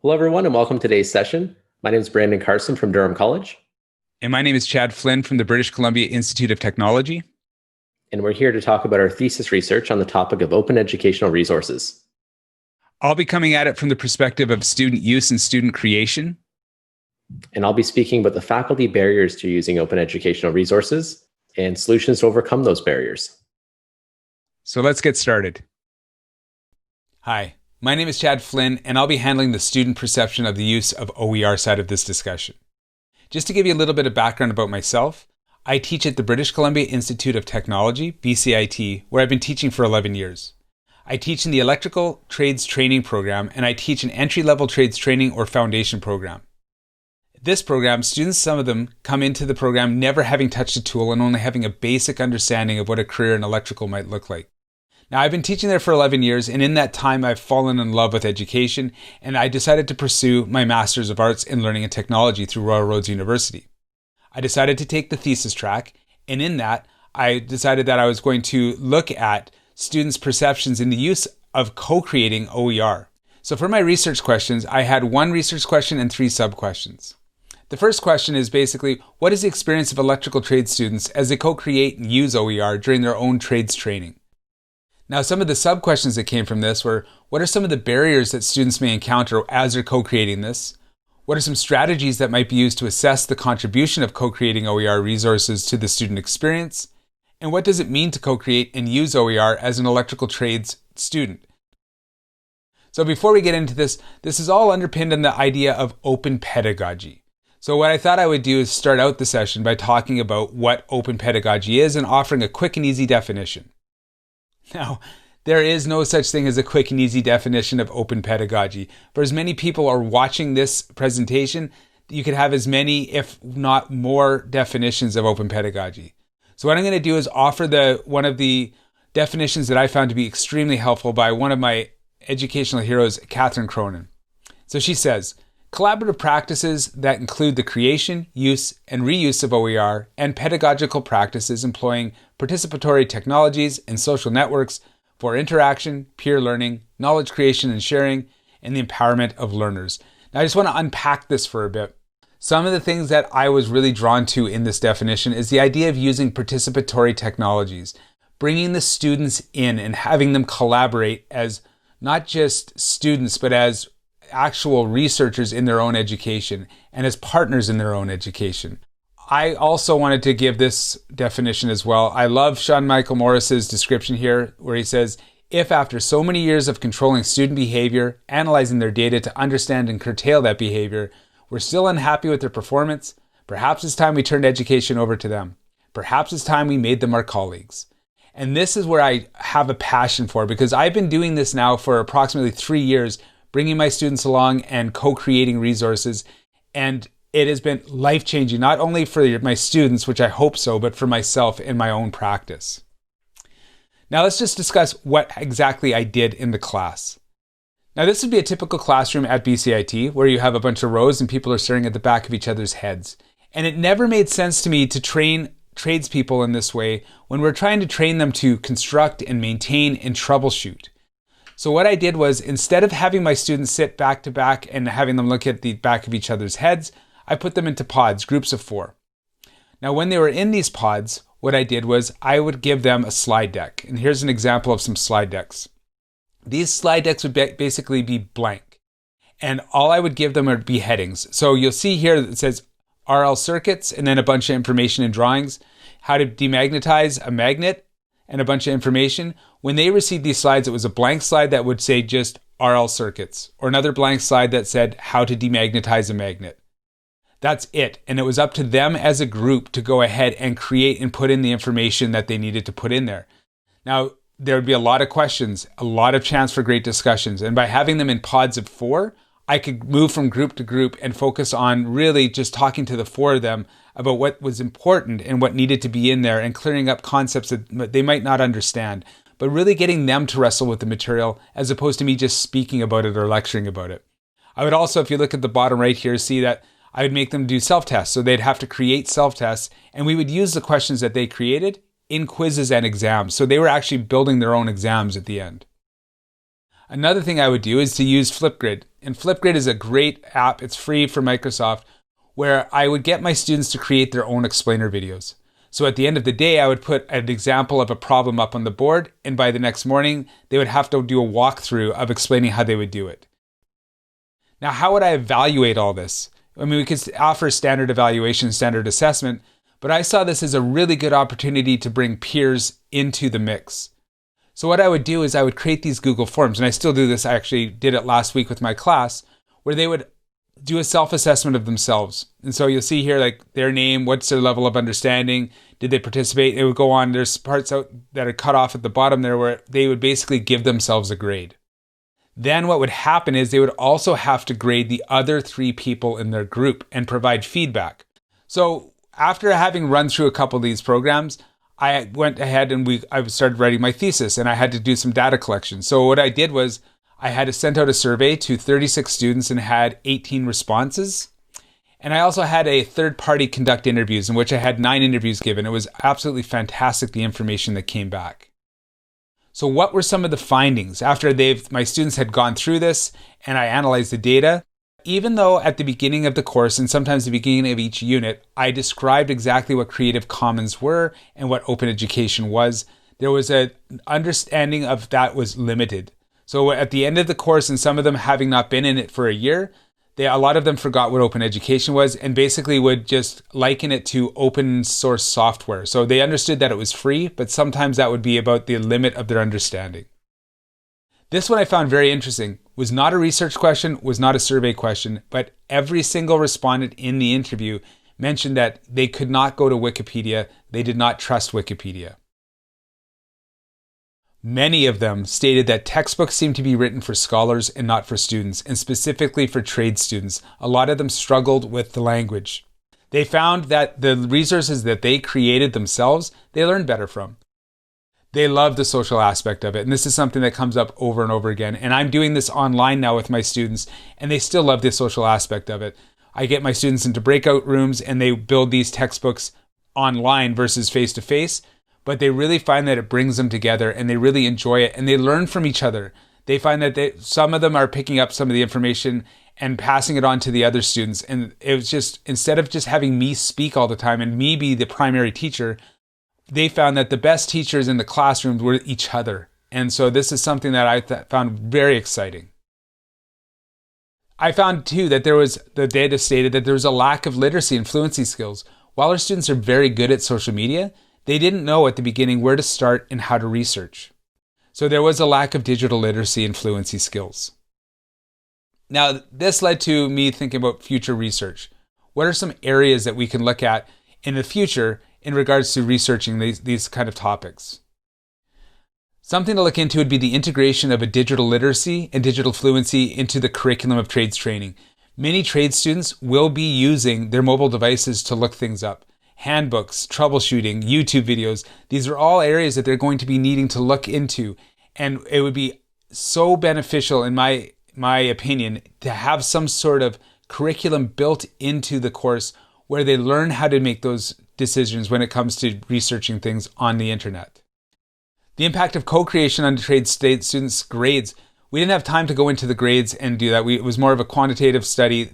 Hello, everyone, and welcome to today's session. My name is Brandon Carson from Durham College, And my name is Chad Flynn from the British Columbia Institute of Technology. and we're here to talk about our thesis research on the topic of open educational resources. I'll be coming at it from the perspective of student use and student creation. And I'll be speaking about the faculty barriers to using open educational resources and solutions to overcome those barriers. So let's get started. Hi, my name is Chad Flynn, and I'll be handling the student perception of the use of OER side of this discussion. Just to give you a little bit of background about myself, I teach at the British Columbia Institute of Technology, BCIT, where I've been teaching for 11 years. I teach in the Electrical Trades Training Program, and I teach an entry-level trades training or foundation program. This program, students, some of them, come into the program never having touched a tool and only having a basic understanding of what a career in electrical might look like. Now, I've been teaching there for 11 years, and in that time, I've fallen in love with education, and I decided to pursue my Master's of Arts in Learning and Technology through Royal Roads University. I decided to take the thesis track, and in that, I decided that I was going to look at students' perceptions in the use of co-creating OER. So for my research questions, I had one research question and three sub-questions. The first question is basically, what is the experience of electrical trade students as they co-create and use OER during their own trades training? Now, some of the sub-questions that came from this were, what are some of the barriers that students may encounter as they're co-creating this? What are some strategies that might be used to assess the contribution of co-creating OER resources to the student experience? And what does it mean to co-create and use OER as an electrical trades student? So before we get into this is all underpinned on the idea of open pedagogy. So what I thought I would do is start out the session by talking about what open pedagogy is and offering a quick and easy definition. Now, there is no such thing as a quick and easy definition of open pedagogy. For as many people are watching this presentation, you could have as many, if not more, definitions of open pedagogy. So what I'm going to do is offer one of the definitions that I found to be extremely helpful by one of my educational heroes, Catherine Cronin. So she says, collaborative practices that include the creation, use, and reuse of OER and pedagogical practices employing participatory technologies and social networks for interaction, peer learning, knowledge creation and sharing, and the empowerment of learners. Now, I just want to unpack this for a bit. Some of the things that I was really drawn to in this definition is the idea of using participatory technologies, bringing the students in and having them collaborate as not just students, but as actual researchers in their own education and as partners in their own education. I also wanted to give this definition as well. I love Sean Michael Morris's description here where he says, if after so many years of controlling student behavior, analyzing their data to understand and curtail that behavior, we're still unhappy with their performance, perhaps it's time we turned education over to them. Perhaps it's time we made them our colleagues. And this is where I have a passion for, because I've been doing this now for approximately 3 years, bringing my students along and co-creating resources. And it has been life-changing, not only for my students, which I hope so, but for myself in my own practice. Now let's just discuss what exactly I did in the class. Now this would be a typical classroom at BCIT where you have a bunch of rows and people are staring at the back of each other's heads. And it never made sense to me to train tradespeople in this way when we're trying to train them to construct and maintain and troubleshoot. So what I did was, instead of having my students sit back to back and having them look at the back of each other's heads, I put them into pods, groups of 4. Now, when they were in these pods, what I did was I would give them a slide deck. And here's an example of some slide decks. These slide decks would basically be blank. And all I would give them would be headings. So you'll see here that it says RL circuits and then a bunch of information and drawings, how to demagnetize a magnet and a bunch of information. When they received these slides, it was a blank slide that would say just RL circuits, or another blank slide that said how to demagnetize a magnet. That's it. And it was up to them as a group to go ahead and create and put in the information that they needed to put in there. Now, there would be a lot of questions, a lot of chance for great discussions. And by having them in pods of 4, I could move from group to group and focus on really just talking to the 4 of them about what was important and what needed to be in there and clearing up concepts that they might not understand, but really getting them to wrestle with the material as opposed to me just speaking about it or lecturing about it. I would also, if you look at the bottom right here, see that I would make them do self-tests. So they'd have to create self-tests, and we would use the questions that they created in quizzes and exams. So they were actually building their own exams at the end. Another thing I would do is to use Flipgrid. And Flipgrid is a great app. It's free for Microsoft, where I would get my students to create their own explainer videos. So at the end of the day, I would put an example of a problem up on the board, and by the next morning, they would have to do a walkthrough of explaining how they would do it. Now, how would I evaluate all this? I mean, we could offer standard evaluation, standard assessment, but I saw this as a really good opportunity to bring peers into the mix. So what I would do is I would create these Google Forms, and I still do this. I actually did it last week with my class, where they would do a self-assessment of themselves. And so you'll see here, like their name, what's their level of understanding, did they participate? It would go on. There's parts out that are cut off at the bottom there where they would basically give themselves a grade. Then what would happen is they would also have to grade the other 3 people in their group and provide feedback. So after having run through a couple of these programs, I went ahead and I started writing my thesis, and I had to do some data collection. So what I did was I had to send out a survey to 36 students and had 18 responses. And I also had a third party conduct interviews, in which I had 9 interviews given. It was absolutely fantastic, the information that came back. So what were some of the findings after my students had gone through this and I analyzed the data? Even though at the beginning of the course and sometimes the beginning of each unit, I described exactly what Creative Commons were and what open education was, there was an understanding of that was limited. So at the end of the course, and some of them having not been in it for a year, a lot of them forgot what open education was and basically would just liken it to open source software. So they understood that it was free, but sometimes that would be about the limit of their understanding. This one I found very interesting. Was not a research question, was not a survey question, but every single respondent in the interview mentioned that they could not go to Wikipedia. They did not trust Wikipedia. Many of them stated that textbooks seem to be written for scholars and not for students, and specifically for trade students. A lot of them struggled with the language. They found that the resources that they created themselves, they learned better from. They love the social aspect of it, and this is something that comes up over and over again. And I'm doing this online now with my students, and they still love the social aspect of it. I get my students into breakout rooms, and they build these textbooks online versus face-to-face, but they really find that it brings them together and they really enjoy it and they learn from each other. They find that some of them are picking up some of the information and passing it on to the other students. And it was just, instead of just having me speak all the time and me be the primary teacher, they found that the best teachers in the classrooms were each other. And so this is something that I found very exciting. I found too that the data stated that there was a lack of literacy and fluency skills. While our students are very good at social media, they didn't know at the beginning where to start and how to research. So there was a lack of digital literacy and fluency skills. Now, this led to me thinking about future research. What are some areas that we can look at in the future in regards to researching these kind of topics? Something to look into would be the integration of a digital literacy and digital fluency into the curriculum of trades training. Many trade students will be using their mobile devices to look things up. Handbooks, troubleshooting, YouTube videos, these are all areas that they're going to be needing to look into. And it would be so beneficial, in my opinion, to have some sort of curriculum built into the course where they learn how to make those decisions when it comes to researching things on the internet. The impact of co-creation on trade state students' grades. We didn't have time to go into the grades and do that. It was more of a qualitative study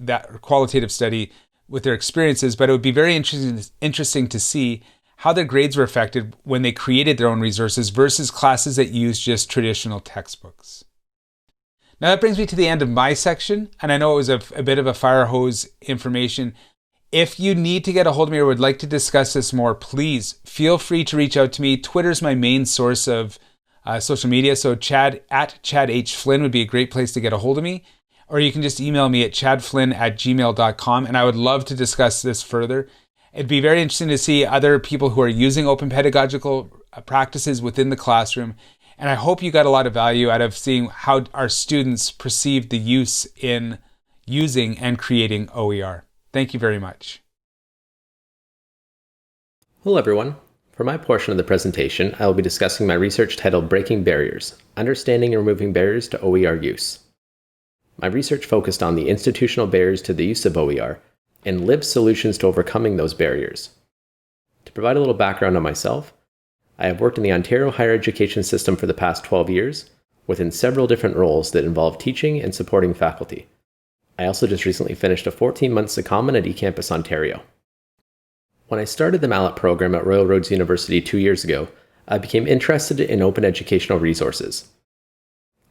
with their experiences, but it would be very interesting to see how their grades were affected when they created their own resources versus classes that used just traditional textbooks. Now that brings me to the end of my section, and I know it was a bit of a fire hose information. If you need to get a hold of me or would like to discuss this more, please feel free to reach out to me. Twitter's my main source of social media, so Chad at Chad H. Flynn would be a great place to get a hold of me. Or you can just email me at chadflynn@gmail.com, and I would love to discuss this further. It'd be very interesting to see other people who are using open pedagogical practices within the classroom, and I hope you got a lot of value out of seeing how our students perceive the use in using and creating OER. Thank you very much. Hello everyone. For my portion of the presentation, I will be discussing my research titled Breaking Barriers, Understanding and Removing Barriers to OER Use. My research focused on the institutional barriers to the use of OER and lived solutions to overcoming those barriers. To provide a little background on myself, I have worked in the Ontario higher education system for the past 12 years, within several different roles that involve teaching and supporting faculty, I also just recently finished a 14-month secondment at eCampus Ontario. When I started the Mallet program at Royal Roads University 2 years ago, I became interested in open educational resources.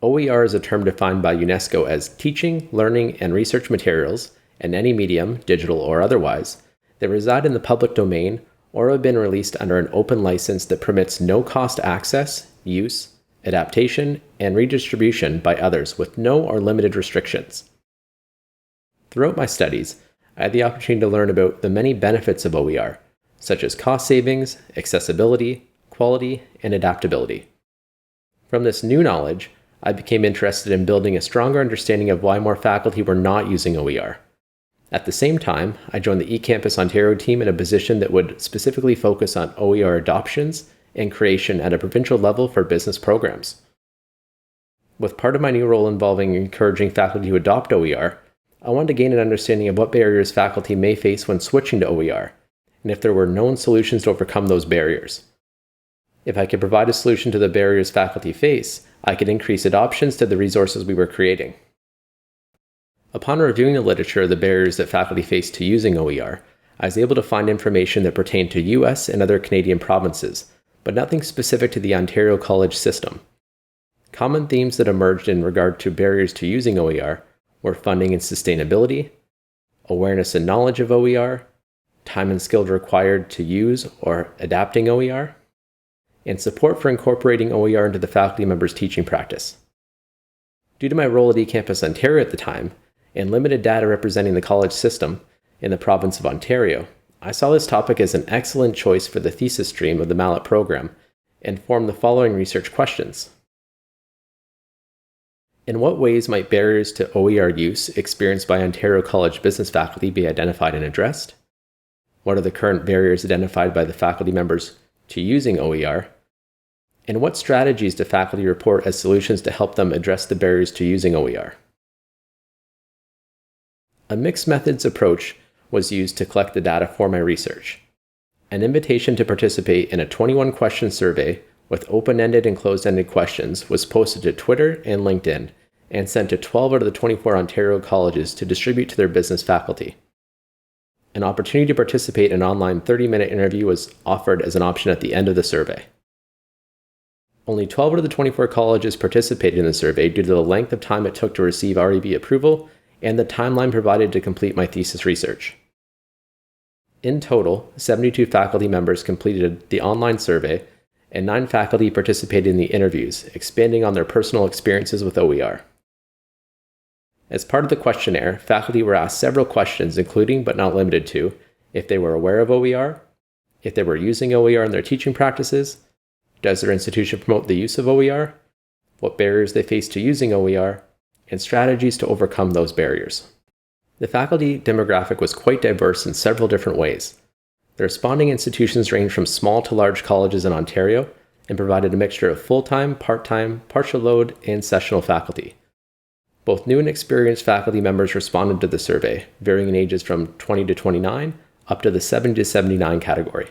OER is a term defined by UNESCO as teaching, learning, and research materials in any medium, digital or otherwise, that reside in the public domain or have been released under an open license that permits no-cost access, use, adaptation, and redistribution by others with no or limited restrictions. Throughout my studies, I had the opportunity to learn about the many benefits of OER, such as cost savings, accessibility, quality, and adaptability. From this new knowledge, I became interested in building a stronger understanding of why more faculty were not using OER. At the same time, I joined the eCampus Ontario team in a position that would specifically focus on OER adoptions and creation at a provincial level for business programs. With part of my new role involving encouraging faculty to adopt OER, I wanted to gain an understanding of what barriers faculty may face when switching to OER, and if there were known solutions to overcome those barriers. If I could provide a solution to the barriers faculty face, I could increase adoptions to the resources we were creating. Upon reviewing the literature of the barriers that faculty face to using OER, I was able to find information that pertained to US and other Canadian provinces, but nothing specific to the Ontario college system. Common themes that emerged in regard to barriers to using OER were funding and sustainability, awareness and knowledge of OER, time and skill required to use or adapting OER, and support for incorporating OER into the faculty members' teaching practice. Due to my role at eCampus Ontario at the time, and limited data representing the college system in the province of Ontario, I saw this topic as an excellent choice for the thesis stream of the Mallet program and formed the following research questions. In what ways might barriers to OER use experienced by Ontario College business faculty be identified and addressed? What are the current barriers identified by the faculty members to using OER? And what strategies do faculty report as solutions to help them address the barriers to using OER? A mixed methods approach was used to collect the data for my research. An invitation to participate in a 21-question survey with open-ended and closed-ended questions was posted to Twitter and LinkedIn and sent to 12 out of the 24 Ontario colleges to distribute to their business faculty. An opportunity to participate in an online 30-minute interview was offered as an option at the end of the survey. Only 12 out of the 24 colleges participated in the survey due to the length of time it took to receive REB approval and the timeline provided to complete my thesis research. In total, 72 faculty members completed the online survey, and 9 faculty participated in the interviews, expanding on their personal experiences with OER. As part of the questionnaire, faculty were asked several questions, including but not limited to if they were aware of OER, if they were using OER in their teaching practices, does their institution promote the use of OER, what barriers they face to using OER, and strategies to overcome those barriers. The faculty demographic was quite diverse in several different ways. The responding institutions ranged from small to large colleges in Ontario and provided a mixture of full-time, part-time, partial load, and sessional faculty. Both new and experienced faculty members responded to the survey, varying in ages from 20 to 29 up to the 70 to 79 category.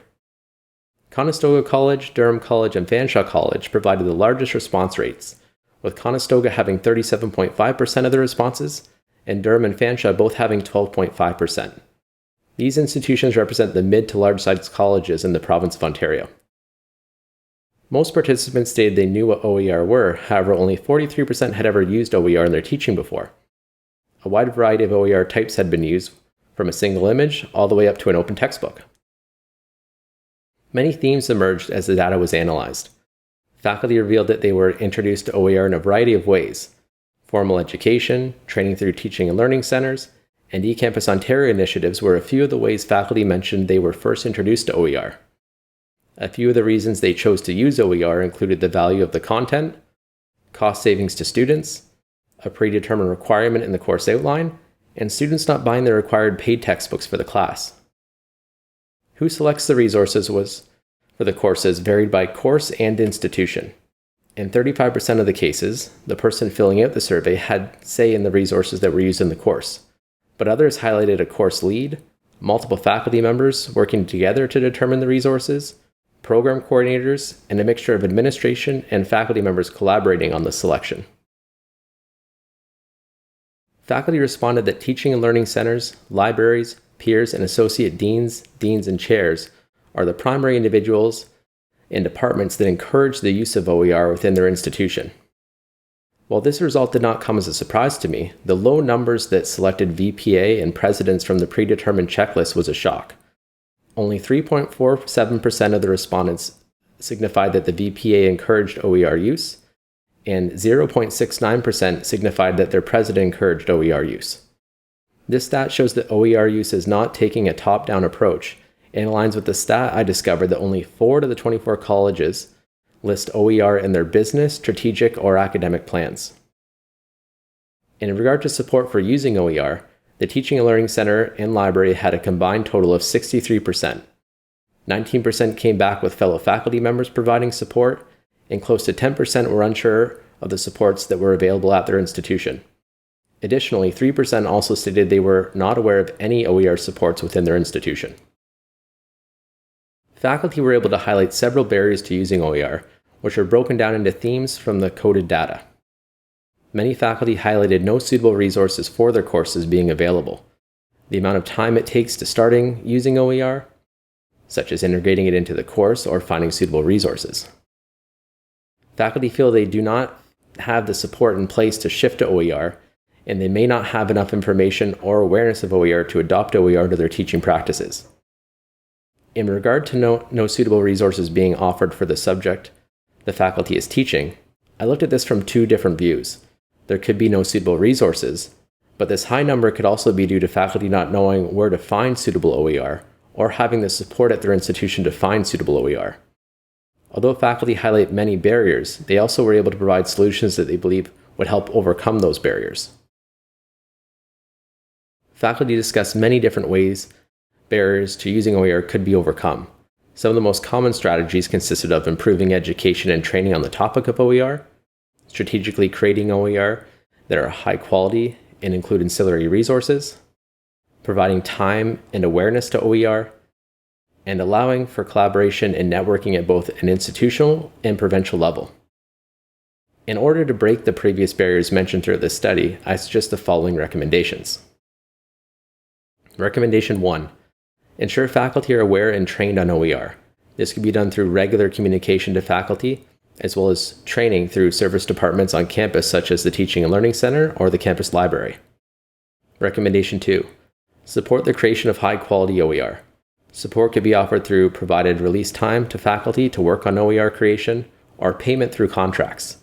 Conestoga College, Durham College, and Fanshawe College provided the largest response rates, with Conestoga having 37.5% of the responses, and Durham and Fanshawe both having 12.5%. These institutions represent the mid to large-sized colleges in the province of Ontario. Most participants stated they knew what OER were, however only 43% had ever used OER in their teaching before. A wide variety of OER types had been used, from a single image all the way up to an open textbook. Many themes emerged as the data was analyzed. Faculty revealed that they were introduced to OER in a variety of ways: formal education, training through teaching and learning centers, and eCampus Ontario initiatives were a few of the ways faculty mentioned they were first introduced to OER. A few of the reasons they chose to use OER included the value of the content, cost savings to students, a predetermined requirement in the course outline, and students not buying the required paid textbooks for the class. Who selects the resources for the courses varied by course and institution. In 35% of the cases, the person filling out the survey had say in the resources that were used in the course, but others highlighted a course lead, multiple faculty members working together to determine the resources, program coordinators, and a mixture of administration and faculty members collaborating on the selection. Faculty responded that teaching and learning centers, libraries, peers, and associate deans, and chairs are the primary individuals and departments that encourage the use of OER within their institution. While this result did not come as a surprise to me, the low numbers that selected VPA and presidents from the predetermined checklist was a shock. Only 3.47% of the respondents signified that the VPA encouraged OER use, and 0.69% signified that their president encouraged OER use. This stat shows that OER use is not taking a top-down approach, and aligns with the stat I discovered that only 4 to the 24 colleges list OER in their business, strategic, or academic plans. In regard to support for using OER, the Teaching and Learning Center and Library had a combined total of 63%. 19% came back with fellow faculty members providing support, and close to 10% were unsure of the supports that were available at their institution. Additionally, 3% also stated they were not aware of any OER supports within their institution. Faculty were able to highlight several barriers to using OER, which are broken down into themes from the coded data. Many faculty highlighted no suitable resources for their courses being available, the amount of time it takes to starting using OER, such as integrating it into the course or finding suitable resources. Faculty feel they do not have the support in place to shift to OER, and they may not have enough information or awareness of OER to adopt OER to their teaching practices. In regard to no suitable resources being offered for the subject the faculty is teaching, I looked at this from 2 different views. There could be no suitable resources, but this high number could also be due to faculty not knowing where to find suitable OER, or having the support at their institution to find suitable OER. Although faculty highlight many barriers, they also were able to provide solutions that they believe would help overcome those barriers. Faculty discussed many different ways barriers to using OER could be overcome. Some of the most common strategies consisted of improving education and training on the topic of OER, strategically creating OER that are high quality and include ancillary resources, providing time and awareness to OER, and allowing for collaboration and networking at both an institutional and provincial level. In order to break the previous barriers mentioned throughout this study, I suggest the following recommendations. Recommendation 1. Ensure faculty are aware and trained on OER. This can be done through regular communication to faculty, as well as training through service departments on campus such as the Teaching and Learning Center or the campus library. Recommendation 2. Support the creation of high-quality OER. Support could be offered through provided release time to faculty to work on OER creation or payment through contracts.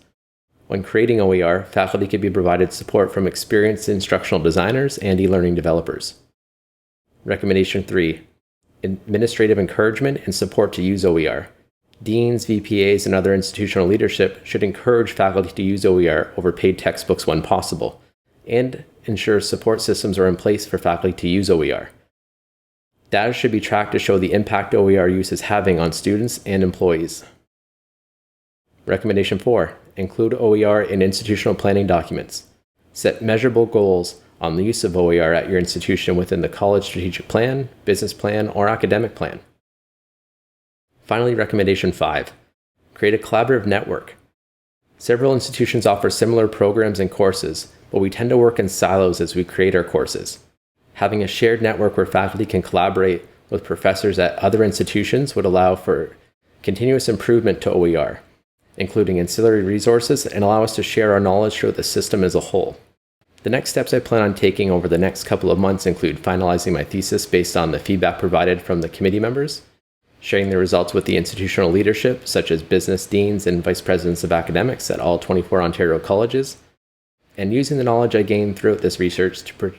When creating OER, faculty could be provided support from experienced instructional designers and e-learning developers. Recommendation 3. Administrative encouragement and support to use OER. Deans, VPAs, and other institutional leadership should encourage faculty to use OER over paid textbooks when possible, and ensure support systems are in place for faculty to use OER. Data should be tracked to show the impact OER use is having on students and employees. Recommendation 4. Include OER in institutional planning documents. Set measurable goals on the use of OER at your institution within the college strategic plan, business plan, or academic plan. Finally, recommendation 5. Create a collaborative network. Several institutions offer similar programs and courses, but we tend to work in silos as we create our courses. Having a shared network where faculty can collaborate with professors at other institutions would allow for continuous improvement to OER, including ancillary resources, and allow us to share our knowledge throughout the system as a whole. The next steps I plan on taking over the next couple of months include finalizing my thesis based on the feedback provided from the committee members, sharing the results with the institutional leadership, such as business deans and vice presidents of academics at all 24 Ontario colleges, and using the knowledge I gained throughout this research to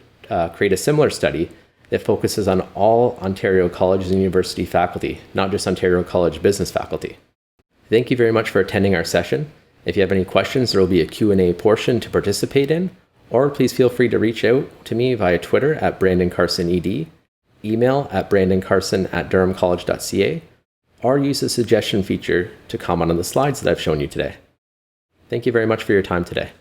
create a similar study that focuses on all Ontario colleges and university faculty, not just Ontario College business faculty. Thank you very much for attending our session. If you have any questions, there will be a Q&A portion to participate in, or please feel free to reach out to me via Twitter at BrandonCarsonED, email at brandoncarson@durhamcollege.ca, or use the suggestion feature to comment on the slides that I've shown you today. Thank you very much for your time today.